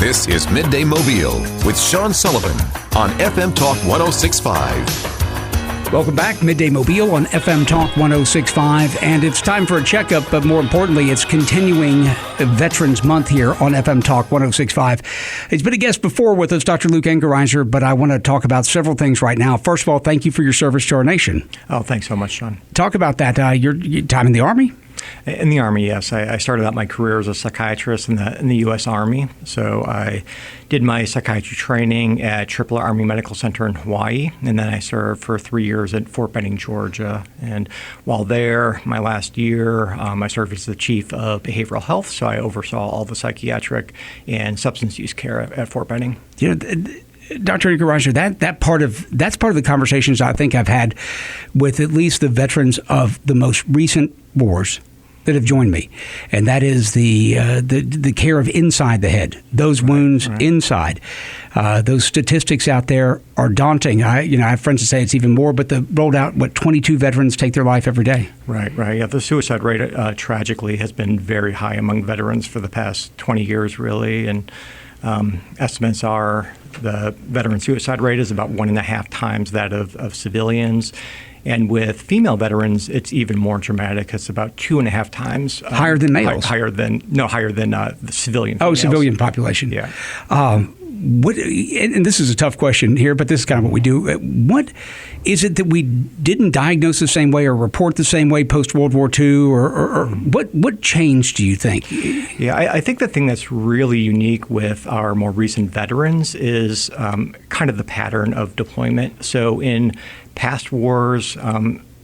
This is Midday Mobile with Sean Sullivan on FM Talk 106.5. Welcome back, Midday Mobile on FM Talk 106.5, and it's time for a checkup, but more importantly, it's continuing Veterans Month here on FM Talk 106.5. He's been a guest before with us, Dr. Luke Engeriser, but I want to talk about several things right now. First of all, thank you for your service to our nation. Oh, thanks so much, Sean. Talk about that, your time in the Army? In the Army, yes. I started out my career as a psychiatrist in the U.S. Army. So I did my psychiatry training at Triple Army Medical Center in Hawaii, and then I served for 3 years at Fort Benning, Georgia. And while there, my last year, I served as the chief of behavioral health, so I oversaw all the psychiatric and substance use care at Fort Benning. You know, Dr. Engeriser, that's part of the conversations I think I've had with at least the veterans of the most recent wars that have joined me, and that is the care of inside the head, those wounds inside. Those statistics out there are daunting. I have friends that say it's even more, but the rolled out 22 veterans take their life every day. Right. Yeah, the suicide rate tragically has been very high among veterans for the past 20 years, really, and estimates are the veteran suicide rate is about 1.5 times that of civilians. And with female veterans, it's even more dramatic. It's about 2.5 times higher than males. Higher than the civilian. Oh, females. Civilian population. Yeah. And this is a tough question here, but this is kind of what we do. What is it that we didn't diagnose the same way or report the same way post World War II, or what changed? Do you think? Yeah, I think the thing that's really unique with our more recent veterans is kind of the pattern of deployment. So in past wars,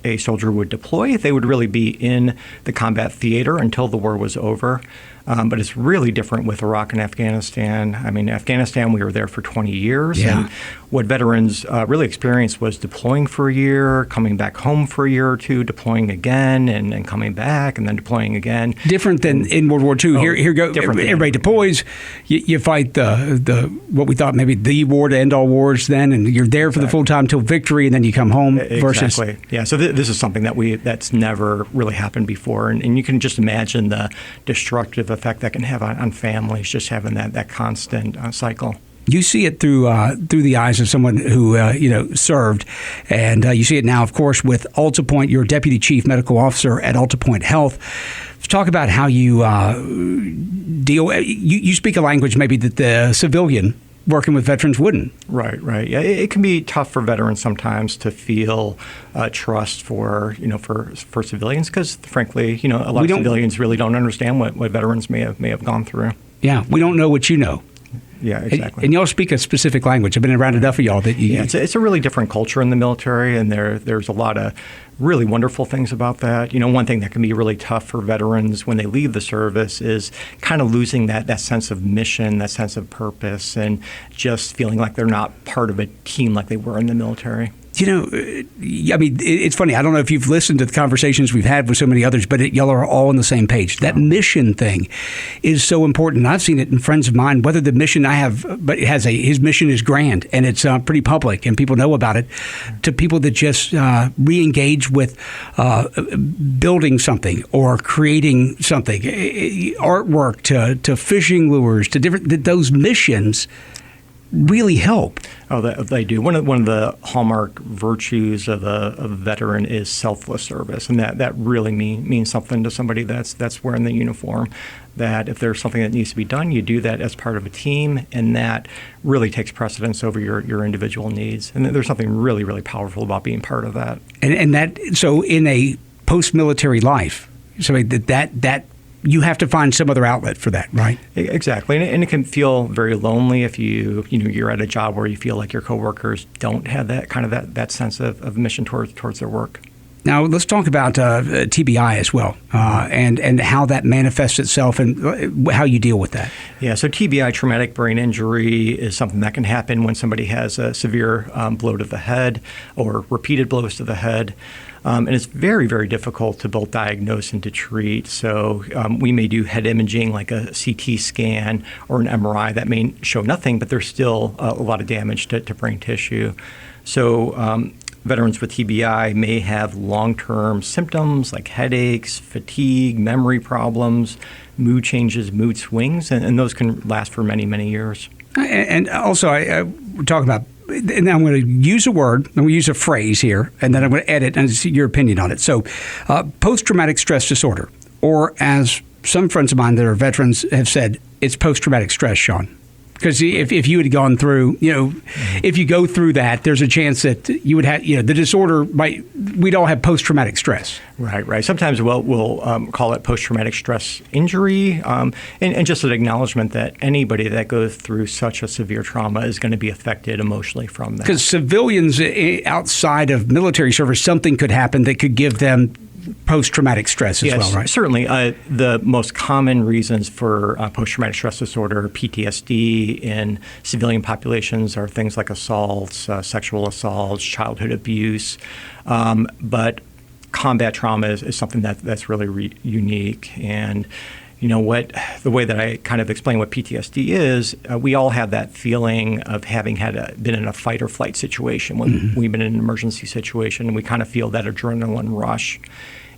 a soldier would deploy. They would really be in the combat theater until the war was over. But it's really different with Iraq and Afghanistan. I mean, Afghanistan, we were there for 20 years. Yeah. And what veterans really experienced was deploying for a year, coming back home for a year or two, deploying again, and coming back, and then deploying again. Different than in World War II. Here go. Everybody deploys. You fight the what we thought maybe the war to end all wars then, and you're there for the full time till victory, and then you come home. Exactly. Yeah. So this is something that's never really happened before, and you can just imagine the destructive effect that can have on families, just having that constant cycle. You see it through the eyes of someone who served, and you see it now, of course, with AltaPointe. You're Deputy Chief Medical Officer at AltaPointe Health. Let's talk about how you deal. You speak a language maybe that the civilian working with veterans wouldn't. Right. Yeah, it can be tough for veterans sometimes to feel trust for civilians because, frankly, a lot of civilians really don't understand what veterans may have gone through. Yeah, we don't know what you know. Yeah, exactly. And y'all speak a specific language. I've been around enough of y'all that you... Yeah, it's a really different culture in the military, and there's a lot of really wonderful things about that. One thing that can be really tough for veterans when they leave the service is kind of losing that sense of mission, that sense of purpose, and just feeling like they're not part of a team like they were in the military. I mean, it's funny. I don't know if you've listened to the conversations we've had with so many others, but y'all are all on the same page. That mission thing is so important. I've seen it in friends of mine, whether the mission I have, but his mission is grand and it's pretty public and people know about it, to people that just re-engage with building something or creating something, artwork to fishing lures, to different, those missions really help. Oh, they do. One of the hallmark virtues of a veteran is selfless service, and that really means something to somebody that's wearing the uniform. That if there's something that needs to be done, you do that as part of a team, and that really takes precedence over your individual needs. And there's something really, really powerful about being part of that. And that so in a post-military life, so that you have to find some other outlet for that, right? Exactly, and it can feel very lonely if you're at a job where you feel like your coworkers don't have that kind of that sense of mission towards their work. Now let's talk about TBI as well, and how that manifests itself and how you deal with that. Yeah, so TBI, traumatic brain injury, is something that can happen when somebody has a severe blow to the head or repeated blows to the head. And it's very, very difficult to both diagnose and to treat. So we may do head imaging like a CT scan or an MRI that may show nothing, but there's still a lot of damage to brain tissue. So veterans with TBI may have long-term symptoms like headaches, fatigue, memory problems, mood changes, mood swings, and those can last for many, many years. And also, we're talking about, and I'm going to use a word, I'm going to use a phrase here, and then I'm going to edit and see your opinion on it. So, post-traumatic stress disorder, or as some friends of mine that are veterans have said, it's post-traumatic stress, Sean. Because if you had gone through, if you go through that, there's a chance that you would have, the disorder we'd all have post-traumatic stress. Right. Sometimes we'll call it post-traumatic stress injury, and just an acknowledgement that anybody that goes through such a severe trauma is going to be affected emotionally from that. Because civilians outside of military service, something could happen that could give them post-traumatic stress as well, right? Certainly. The most common reasons for post-traumatic stress disorder, PTSD, in civilian populations are things like assaults, sexual assaults, childhood abuse. But combat trauma is something that's really unique. And the way that I kind of explain what PTSD is, we all have that feeling of having been in a fight or flight situation when we've been in an emergency situation, and we kind of feel that adrenaline rush.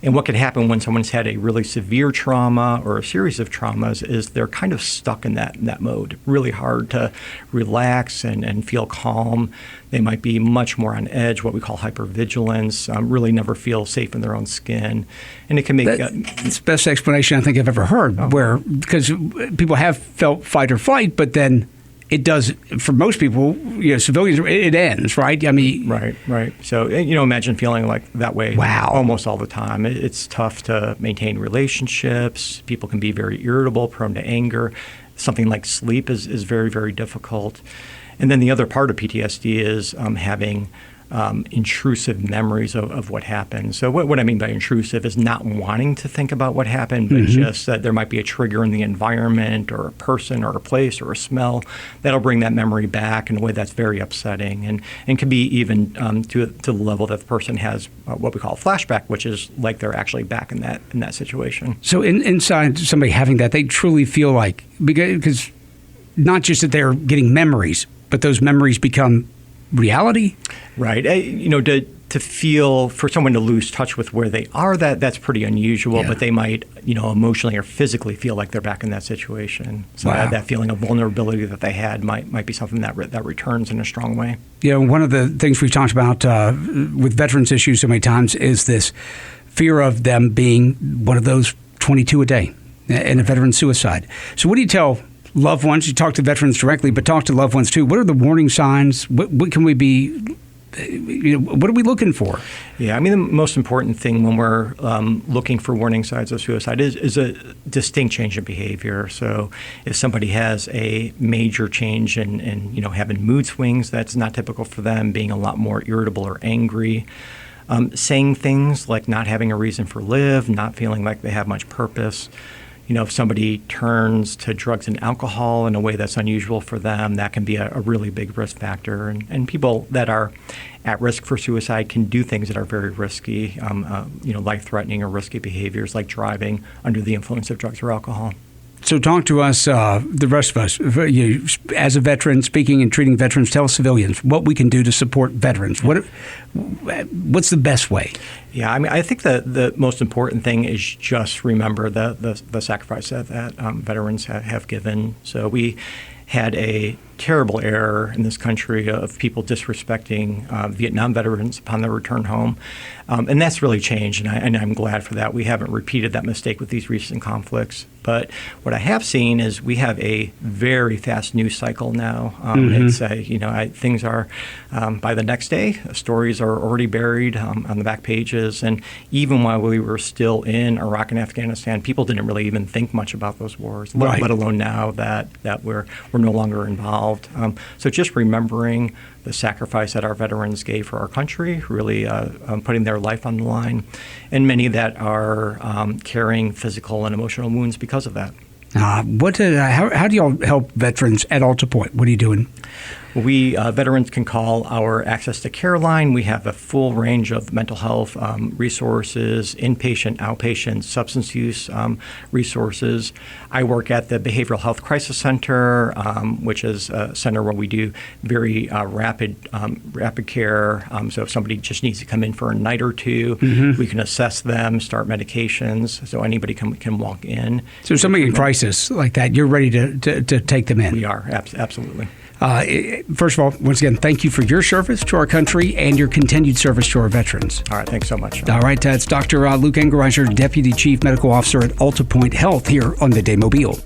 And what can happen when someone's had a really severe trauma or a series of traumas is they're kind of stuck in that mode. Really hard to relax and feel calm. They might be much more on edge, what we call hypervigilance, really never feel safe in their own skin. And it can make... It's the best explanation I think I've ever heard, because people have felt fight or flight, but then it does, for most people, civilians, it ends, right? I mean... Right. So, imagine feeling like that way almost all the time. It's tough to maintain relationships. People can be very irritable, prone to anger. Something like sleep is very, very difficult. And then the other part of PTSD is having intrusive memories of what happened. So what I mean by intrusive is not wanting to think about what happened, but just that there might be a trigger in the environment or a person or a place or a smell that'll bring that memory back in a way that's very upsetting and can be even to the level that the person has what we call a flashback, which is like they're actually back in that situation. So inside somebody having that, they truly feel like, because not just that they're getting memories, but those memories become reality? Right. To feel, for someone to lose touch with where they are, that's pretty unusual, but they might, emotionally or physically feel like they're back in that situation. So that feeling of vulnerability that they had might be something that returns in a strong way. One of the things we've talked about with veterans issues so many times is this fear of them being one of those 22 a day and a veteran suicide. So what do you tell loved ones? You talk to veterans directly, but talk to loved ones too. What are the warning signs? What can we be, what are we looking for? Yeah, I mean, the most important thing when we're looking for warning signs of suicide is a distinct change in behavior. So if somebody has a major change in having mood swings, that's not typical for them, being a lot more irritable or angry, saying things like not having a reason for live, not feeling like they have much purpose. If somebody turns to drugs and alcohol in a way that's unusual for them, that can be a really big risk factor. And people that are at risk for suicide can do things that are very risky, life-threatening or risky behaviors like driving under the influence of drugs or alcohol. So talk to us, the rest of us, as a veteran, speaking and treating veterans, tell civilians what we can do to support veterans. What's the best way? Yeah, I mean, I think the most important thing is just remember the sacrifice that veterans have given. So we had a terrible error in this country of people disrespecting Vietnam veterans upon their return home. And that's really changed, and I'm glad for that. We haven't repeated that mistake with these recent conflicts. But what I have seen is we have a very fast news cycle now. Things are, by the next day, stories are already buried on the back pages. And even while we were still in Iraq and Afghanistan, people didn't really even think much about those wars, let alone now that we're no longer involved. So just remembering the sacrifice that our veterans gave for our country, really putting their life on the line, and many that are carrying physical and emotional wounds because of that. How do y'all help veterans at AltaPointe? What are you doing? We veterans can call our Access to Care line. We have a full range of mental health resources, inpatient, outpatient, substance use resources. I work at the Behavioral Health Crisis Center, which is a center where we do very rapid care. So if somebody just needs to come in for a night or two, we can assess them, start medications. So anybody can walk in. So somebody in crisis like that, you're ready to take them in. We are, absolutely. First of all, once again, thank you for your service to our country and your continued service to our veterans. All right, thanks so much. All right, it's Dr. Luke Engeriser, Deputy Chief Medical Officer at AltaPointe Health here on the Day Mobile.